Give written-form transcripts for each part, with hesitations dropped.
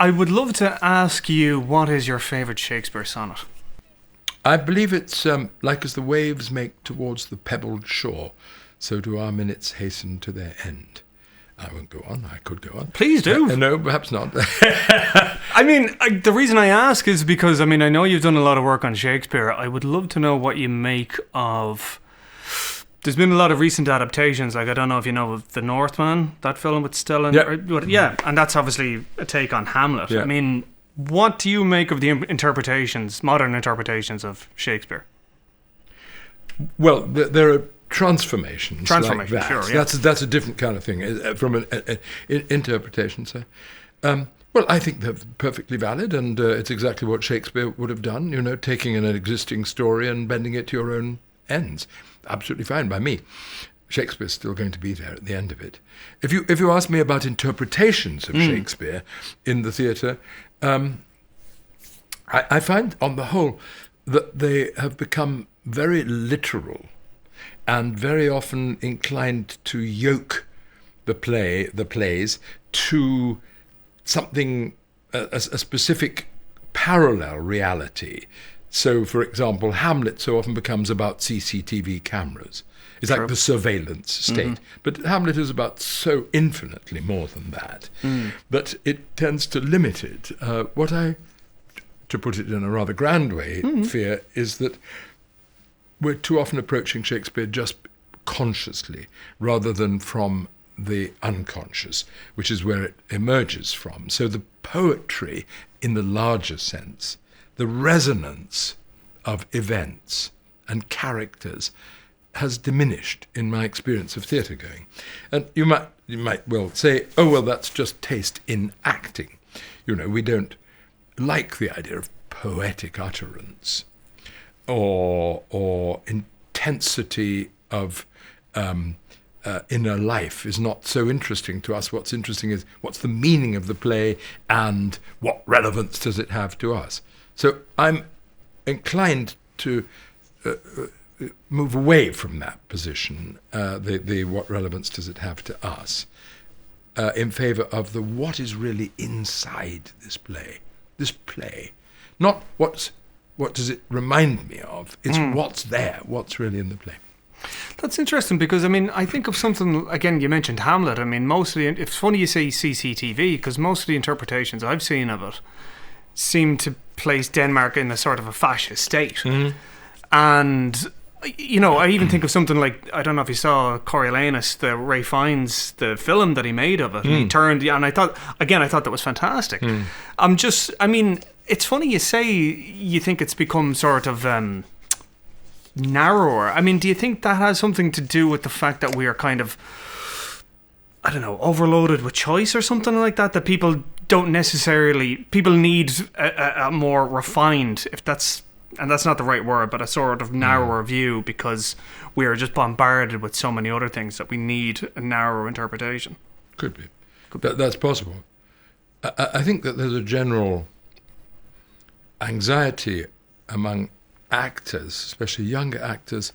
I would love to ask you, what is your favourite Shakespeare sonnet? I believe it's like as the waves make towards the pebbled shore, so do our minutes hasten to their end. I won't go on. I could go on. Please do. No, perhaps not. I mean, the reason I ask is because, I mean, I know you've done a lot of work on Shakespeare. I would love to know what you make of... There's been a lot of recent adaptations. Like, I don't know if you know of The Northman, that film with Stellan. Yeah, and that's obviously a take on Hamlet. Yeah. I mean, what do you make of the interpretations, modern interpretations of Shakespeare? Well, there are transformations like that. Sure, yeah. That's a different kind of thing from an interpretation. So, well, I think they're perfectly valid, and it's exactly what Shakespeare would have done. You know, taking an existing story and bending it to your own ends. Absolutely fine by me. Shakespeare's still going to be there at the end of it. If you ask me about interpretations of Shakespeare in the theatre, I find on the whole that they have become very literal and very often inclined to yoke the plays to something, a specific parallel reality. So, for example, Hamlet so often becomes about CCTV cameras. It's like the surveillance state. But Hamlet is about so infinitely more than that. But it tends to limit it. What I, to put it in a rather grand way, fear is that we're too often approaching Shakespeare just consciously rather than from the unconscious, which is where it emerges from. So the poetry, in the larger sense, the resonance of events and characters has diminished in my experience of theatre going. And you might well say, oh, well, that's just taste in acting. You know, we don't like the idea of poetic utterance or intensity of inner life is not so interesting to us. What's interesting is what's the meaning of the play and what relevance does it have to us. So I'm inclined to move away from that position, the what relevance does it have to us, in favour of the what is really inside this play. Not what does it remind me of, it's what's there, what's really in the play. That's interesting because, I mean, I think of something, again, you mentioned Hamlet. I mean, it's funny you say CCTV because most of the interpretations I've seen of it seem to place Denmark in a sort of a fascist state. And, you know, I even think of something like, I don't know if you saw Coriolanus, the Ray Fiennes, the film that he made of it. And he turned, and I thought that was fantastic. I mean, it's funny you say you think it's become sort of narrower. I mean, do you think that has something to do with the fact that we are kind of, I don't know, overloaded with choice or something like that, that people need a more refined, and that's not the right word, but a sort of narrower view because we are just bombarded with so many other things that we need a narrower interpretation? Could be. That's possible. I think that there's a general anxiety among actors, especially younger actors,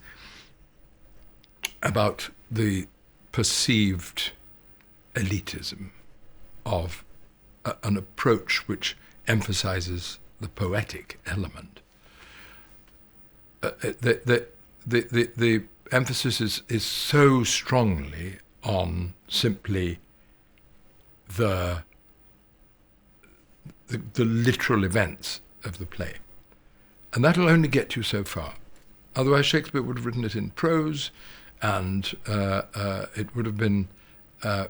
about the perceived elitism of an approach which emphasizes the poetic element. The emphasis is so strongly on simply the literal events of the play. And that'll only get you so far. Otherwise, Shakespeare would have written it in prose, and it would have been have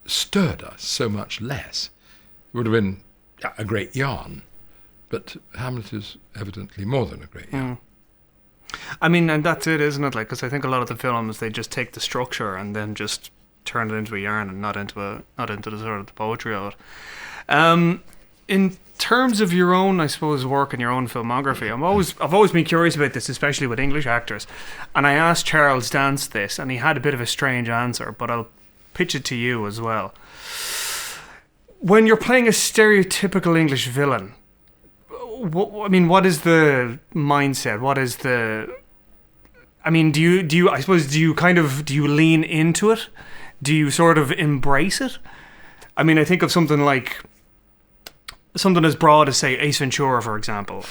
stirred us so much less. It would have been a great yarn, but Hamlet is evidently more than a great yarn. I mean, and that's it, isn't it? Like, because I think a lot of the films, they just take the structure and then just turn it into a yarn and not into the sort of the poetry of it. In terms of your own, I suppose, work and your own filmography, I've always been curious about this, especially with English actors. And I asked Charles Dance this, and he had a bit of a strange answer, but I'll pitch it to you as well. When you're playing a stereotypical English villain, what is the mindset? What is the... I mean, do you lean into it? Do you sort of embrace it? I mean, I think of something as broad as, say, Ace Ventura, for example.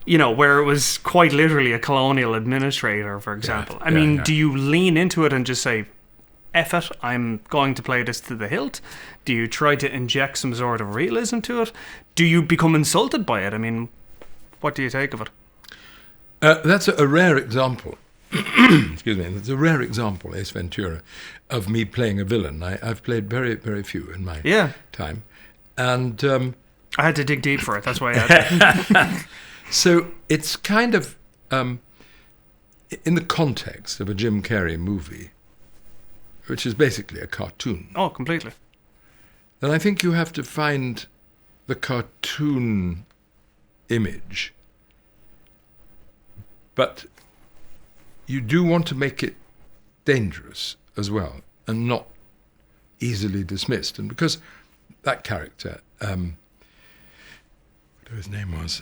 Where it was quite literally a colonial administrator, for example. Do you lean into it and just say, F it, I'm going to play this to the hilt? Do you try to inject some sort of realism to it? Do you become insulted by it? I mean, what do you take of it? That's a rare example. Excuse me. It's a rare example, Ace Ventura, of me playing a villain. I've played very, very few in my time. And I had to dig deep for it. That's why I had to. So it's kind of, in the context of a Jim Carrey movie, which is basically a cartoon. Oh, completely. Then I think you have to find the cartoon image, but you do want to make it dangerous as well and not easily dismissed. And because that character, whatever his name was,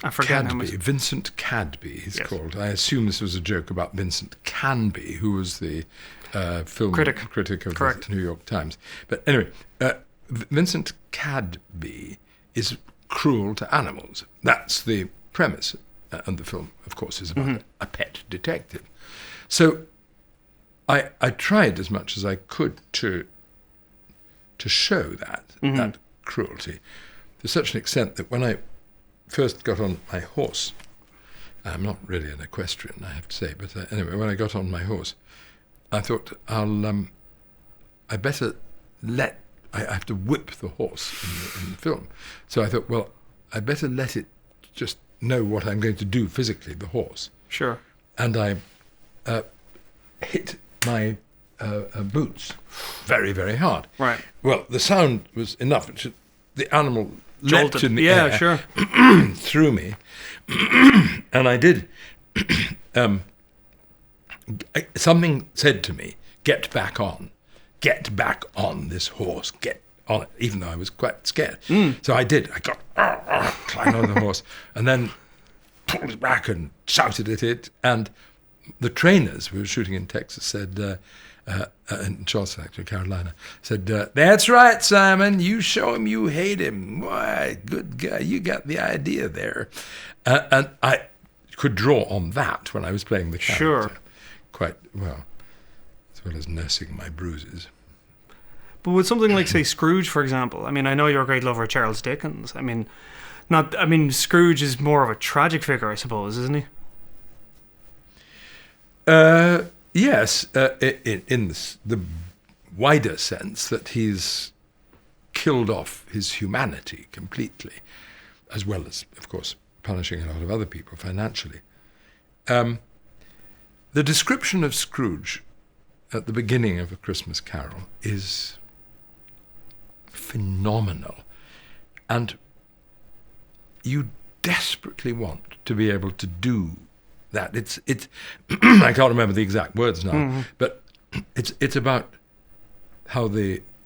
I forget Cadby, Vincent Cadby, he's called. I assume this was a joke about Vincent Canby, who was the film critic of the New York Times. But anyway, Vincent Cadby is cruel to animals. That's the premise. And the film, of course, is about a pet detective. So I tried as much as I could to show that cruelty, to such an extent that when I first got on my horse, I'm not really an equestrian, I have to say, but anyway, when I got on my horse, I thought I have to whip the horse in the film. So I thought, well, I better let it just know what I'm going to do physically, the horse. Sure. And I hit my boots very, very hard. Right. Well, the sound was enough. The animal jolted leapt in the air, sure. through me, and I did. Something said to me, get back on this horse, get on it, even though I was quite scared. So I did. I got climbed on the horse and then pulled it back and shouted at it. And the trainers, we were shooting in Texas, said, in Charleston, actually, Carolina, said, that's right, Simon, you show him you hate him. Why, good guy, you got the idea there. And I could draw on that when I was playing the character. Sure. Quite well, as well as nursing my bruises. But with something like, say, Scrooge, for example, I mean, I know you're a great lover of Charles Dickens. Scrooge is more of a tragic figure, I suppose, isn't he? Yes, in the wider sense that he's killed off his humanity completely, as well as, of course, punishing a lot of other people financially. The description of Scrooge at the beginning of A Christmas Carol is phenomenal, and you desperately want to be able to do that. It's I can't remember the exact words now, but it's about how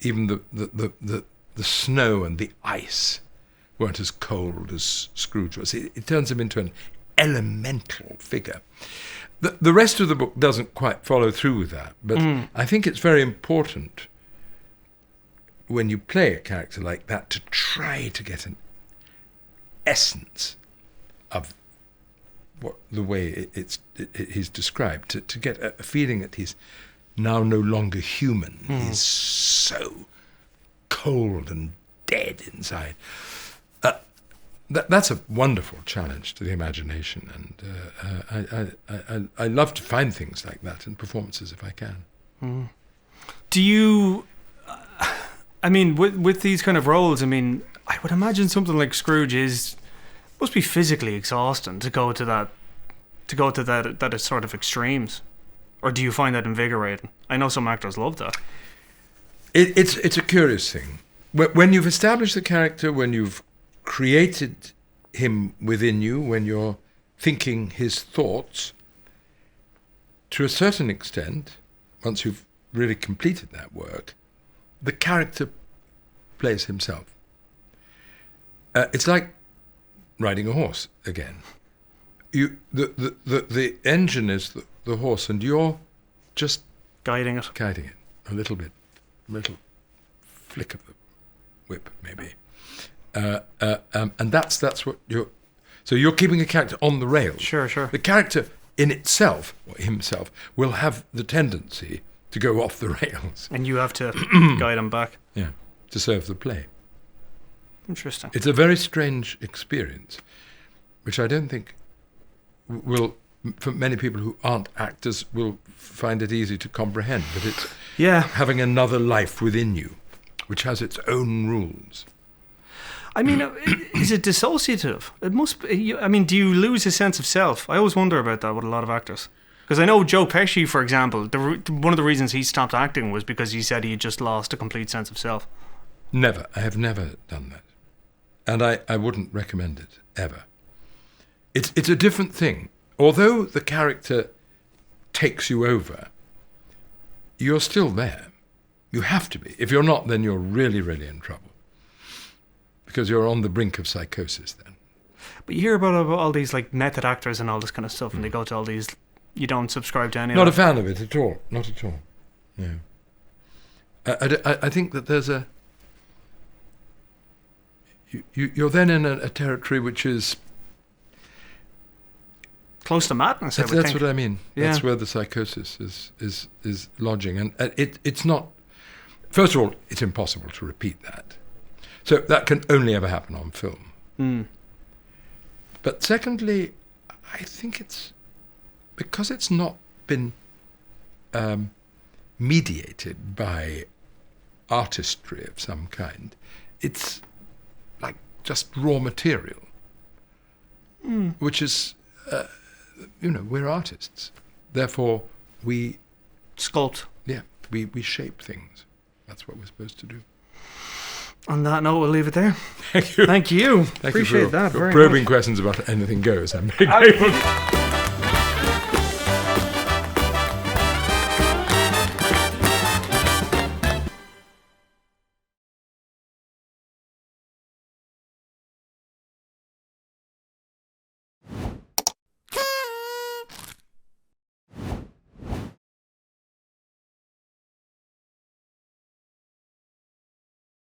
even the snow and the ice weren't as cold as Scrooge was. It turns him into an elemental figure. The rest of the book doesn't quite follow through with that, but I think it's very important when you play a character like that to try to get an essence of the way he's described, to get a feeling that he's now no longer human. He's so cold and dead inside. That's a wonderful challenge to the imagination, and I love to find things like that in performances if I can. Do you, with these kind of roles, I would imagine something like Scrooge must be physically exhausting to go to that sort of extremes, or do you find that invigorating? I know some actors love that. It's a curious thing. When you've established the character, when you've created him within you, when you're thinking his thoughts, to a certain extent, once you've really completed that work, the character plays himself. It's like riding a horse again. The engine is the horse, and you're just guiding it a little bit, little flick of whip, maybe. And that's what you're... So you're keeping a character on the rails. Sure. The character in itself, or himself, will have the tendency to go off the rails. And you have to guide him back. Yeah, to serve the play. Interesting. It's a very strange experience, which I don't think will, for many people who aren't actors, will find it easy to comprehend. But it's having another life within you, which has its own rules. I mean, is it dissociative? It must be. I mean, do you lose a sense of self? I always wonder about that with a lot of actors. Because I know Joe Pesci, for example, one of the reasons he stopped acting was because he said he had just lost a complete sense of self. Never. I have never done that. And I wouldn't recommend it, ever. It's a different thing. Although the character takes you over, you're still there. You have to be. If you're not, then you're really, really in trouble. Because you're on the brink of psychosis then. But you hear about all these like method actors and all this kind of stuff, and they go to all these... You don't subscribe to any Not of a fan of it at all. Not at all. No. I think that there's a... You're then in a territory which is... Close to madness, I would That's think. what I mean. Yeah. That's where the psychosis is lodging. And it's not... First of all, it's impossible to repeat that. So that can only ever happen on film. Mm. But secondly, I think it's... Because it's not been mediated by artistry of some kind, it's like just raw material, which is, we're artists. Therefore, we... Sculpt. Yeah, we shape things. That's what we're supposed to do. On that note, we'll leave it there. Thank you. Thank you. Thank Appreciate you for that very probing much. questions about anything goes. I'm very grateful.